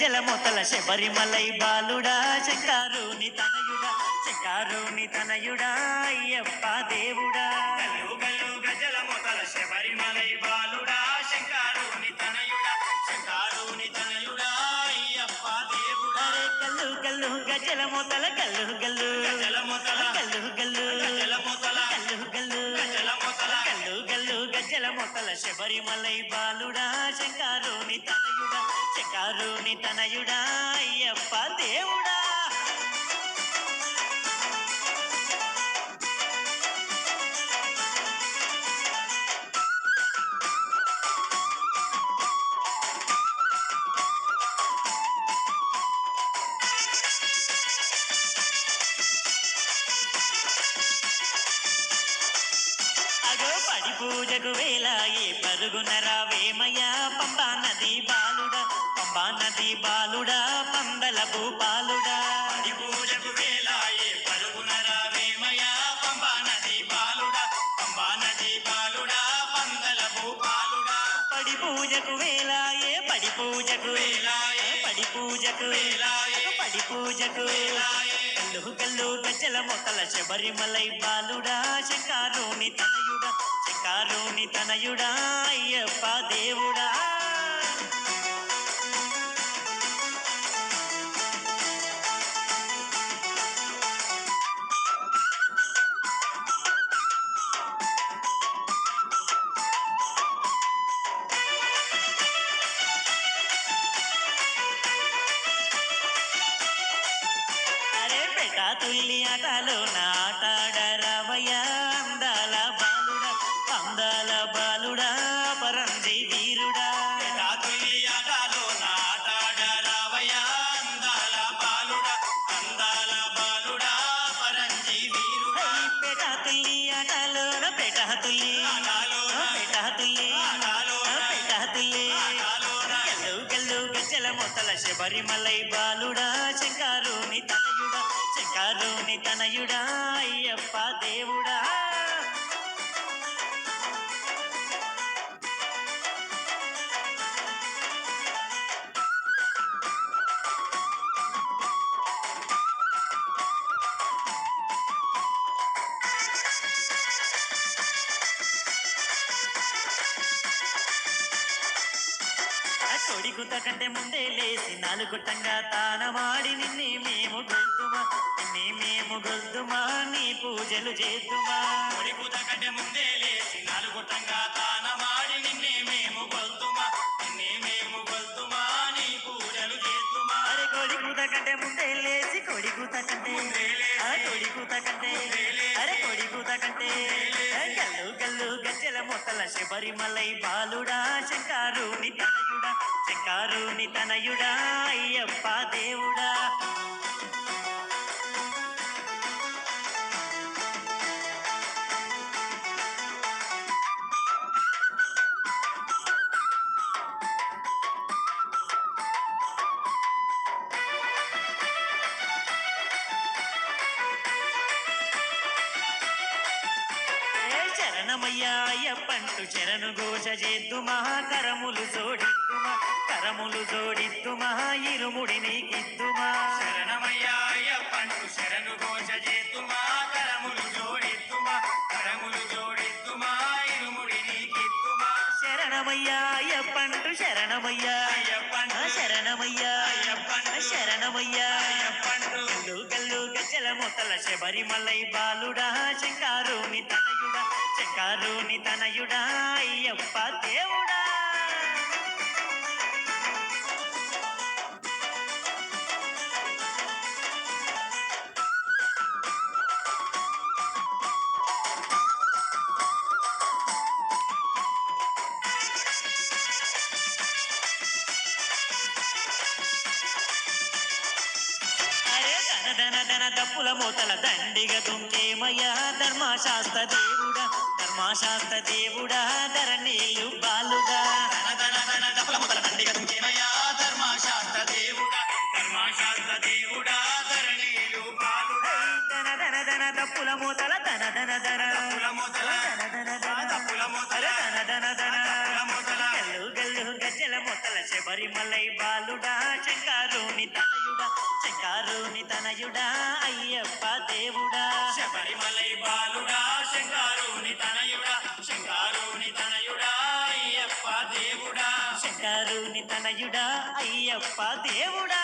గజ్జల మొతల శబరిమలై బాలుడా శంకారుని తనయుడా శంకారుని తనయుడా అయ్యప్ప దేవుడా గల్లు గల్లు గజ్జల మొతల శబరిమలై బాలుడా శంకారుని తనయుడా శంకారుని తనయుడా అయ్యప్ప దేవుడా కల్లు కల్లు గజ్జల మొతల కల్లు గల్లు గజ్జల మొతల కల్లు గల్లు గజ్జల మొతల కల్లు గల్లు గజ్జల మొతల కల్లు గల్లు గజ్జల మొతల శబరిమలై బాలుడా శంకారుని తనయుడా శంకారుని తనయుడా అయ్యప్ప దేవుడా పడి పూజకు వేలాయే పరుగున రావేమయ్యా పంబా నది బాలుడా పంబా నది బాలుడా పందల భూపాలుడా పడి పూజకు వేలాయే పరుగున రావేమయ్యా పంబా నది బాలుడా పంబా నది బాలుడా పందల భూపాలుడా పడి పూజకు వేలాయే పడి పూజకు వేలాయే పడి పూజకు వేలాయే పడి పూజకు వేలాయే కల్లు కల్లు గజ్జల మొతల శబరిమలై బాలుడా శంకారుని తనయుడా శంకారుని తనయుడా అయ్యప్ప దేవుడా తుల్లి ఆటలో నాటాడరావయ్య అందాల బాలుడా అందాల బాలుడా పరంజి వీరుడా తుల్లి ఆటలో నాటాడరావయ్య అందాల బాలుడా అందాల బాలుడా పరంజి వీరుడా పేట తుల్లి ఆటలోన పేట తుల్లి పేట తుల్లి పేట తుల్లి గల్లు గల్లు గజ్జల మొతల శబరిమలై బాలుడా శంకారుని తనయుడా శంకారుని తనయుడా అయ్యప్ప దేవుడా కొడిగుత కంటే ముందే లేసి నాలుగుట్టంగా తానమాడి నిన్నే మేము గొల్దుమా నీ పూజలు చేద్దుమా కొడిగుత కంటే ముందే లేసి నాలుగుట్టంగా తానమాడి నిన్నే మేము గొల్దుమా నీ పూజలు చేద్దుమా అరే కొడిగుత కంటే ముందే లేసి కొడిగుత కంటే అరే కొడిగుత కంటే గల్లు గల్లు గజ్జల మొతల శబరిమలై బాలుడా శంకారుని తనయుడా శంకారుని తనయుడా అయ్యప్ప దేవుడా శరణమయ్యా అయ్యప్పంటూ శరణు ఘోష చేద్దుమా కరములు జోడిద్దుమా ఇరుముడి నీకిద్దుమా శరణమయ్యా అయ్యప్పంటూ శరణు ఘోష చేద్దుమా కరములు జోడిద్దుమా ఇరుముడి నీకిద్దుమా శరణమయ్యా అయ్యప్పంటూ శరణమయ్యా శరణమయ్యా శరణమయ్యా గల్లు గల్లు గజ్జల మొతల శబరిమలై బాలుడా శంకారుని తనయుడా అయ్యప్ప దేవుడా ధన దప్పుల మూతల దండిగ దుంకేమయ్యా ధర్మశాస్త్ర దేవుడా ధరణీలు బాలుగా ధన దప్పుల మూతల దండిగ దుంకేమయ్యా ధర్మశాస్త్ర దేవుడా ధరణీలు బాలుగా ధన దప్పుల మూతల దప్పుల మూతల గల్లు గల్లు గజ్జల మొతల శబరిమలై బాలుడా శంకరుని తనయుడా శంకరుని తనయుడా అయ్యప్ప దేవుడా శబరిమలై బాలుడా శంకరుని తనయుడా శంకరుని తనయుడా అయ్యప్ప దేవుడా శంకరుని తనయుడా అయ్యప్ప దేవుడా